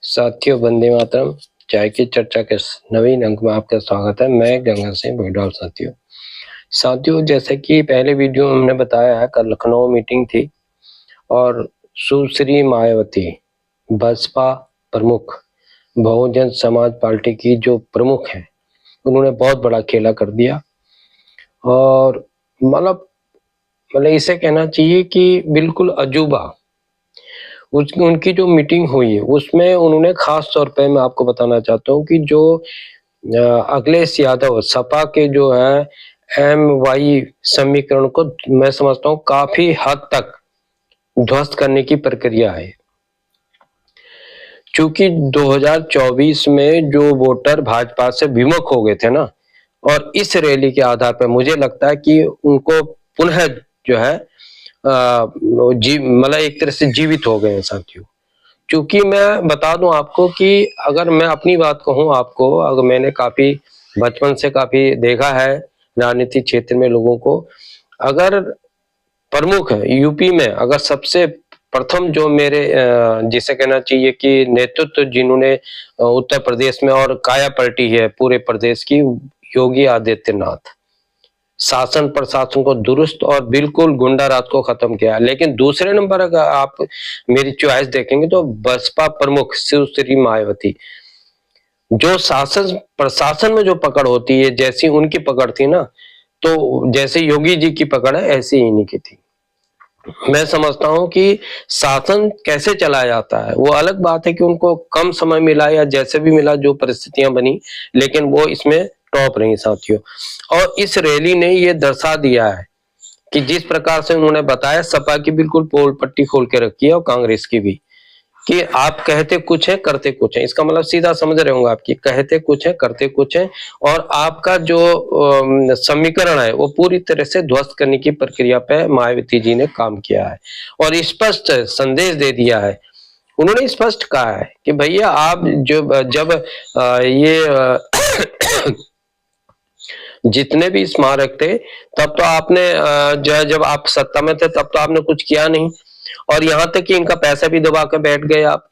साथियों, वंदे मातरम। चाय की चर्चा के नवीन अंक में आपका स्वागत है। मैं गंगा सिंह बगडौल। साथियों, जैसे कि पहले वीडियो में हमने बताया है, कल लखनऊ मीटिंग थी और सुश्री मायावती, बसपा प्रमुख, बहुजन समाज पार्टी की जो प्रमुख है, उन्होंने बहुत बड़ा खेला कर दिया और मतलब इसे कहना चाहिए कि बिल्कुल अजूबा उनकी जो मीटिंग हुई है उसमें उन्होंने खास तौर पे मैं आपको बताना चाहता हूँ कि जो अखिलेश यादव सपा के जो है MY समीकरण को मैं समझता हूँ काफी हद तक ध्वस्त करने की प्रक्रिया है। चूंकि 2024 में जो वोटर भाजपा से विमुख हो गए थे ना, और इस रैली के आधार पर मुझे लगता है कि उनको पुनः जो है मतलब एक तरह से जीवित हो गए हैं साथियों। क्योंकि मैं बता दूं आपको कि अगर मैं अपनी बात कहूं आपको, अगर मैंने काफी बचपन से काफी देखा है राजनीतिक क्षेत्र में लोगों को, अगर प्रमुख है यूपी में, अगर सबसे प्रथम जो मेरे जिसे कहना चाहिए कि नेतृत्व जिन्होंने उत्तर प्रदेश में और काया पलटी है पूरे प्रदेश की, योगी आदित्यनाथ, शासन प्रशासन को दुरुस्त और बिल्कुल गुंडा राज को खत्म किया। लेकिन दूसरे नंबर अगर आप मेरी चॉइस देखेंगे तो बसपा प्रमुख सुश्री मायावती, जो शासन प्रशासन में जो पकड़ होती है, जैसी उनकी पकड़ थी ना, तो जैसे योगी जी की पकड़ है ऐसी इन्हीं की थी। मैं समझता हूं कि शासन कैसे चलाया जाता है, वो अलग बात है कि उनको कम समय मिला या जैसे भी मिला, जो परिस्थितियां बनी, लेकिन वो इसमें टॉप रही साथियों। और इस रैली ने ये दर्शा दिया है कि जिस प्रकार से उन्होंने बताया, सपा की बिल्कुल पोल पट्टी खोल के रखी है और कांग्रेस की भी, कि आप कहते कुछ है करते कुछ है। इसका मतलब सीधा समझ रहे होंगे आपकी, कहते कुछ है करते कुछ है, और आपका जो समीकरण है वो पूरी तरह से ध्वस्त करने की प्रक्रिया पे मायावती जी ने काम किया है और स्पष्ट संदेश दे दिया है। उन्होंने स्पष्ट कहा है कि भैया आप जब ये जितने भी स्मारक थे, तब तो आपने जब आप सत्ता में थे तब तो आपने कुछ किया नहीं, और यहाँ तक कि इनका पैसा भी दबा कर बैठ गए आप।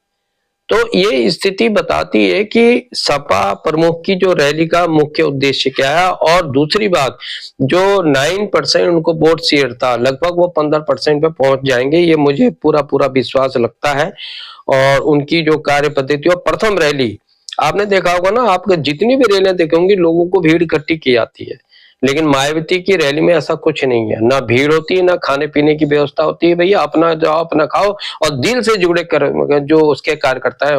तो ये स्थिति बताती है कि सपा प्रमुख की जो रैली का मुख्य उद्देश्य क्या है। और दूसरी बात, जो 9% उनको वोट शेयर था, लगभग वो 15% पे पहुंच जाएंगे, ये मुझे पूरा पूरा विश्वास लगता है। और उनकी जो कार्य पद्धति और प्रथम रैली, आपने देखा होगा ना, आप जितनी भी रैलियां देखेंगे लोगों को भीड़ इकट्ठी की जाती है, लेकिन मायावती की रैली में ऐसा कुछ नहीं है, ना भीड़ होती है, ना खाने पीने की व्यवस्था होती है। भैया अपना जाओ, अपना खाओ, और दिल से जुड़े कर जो उसके कार्यकर्ता है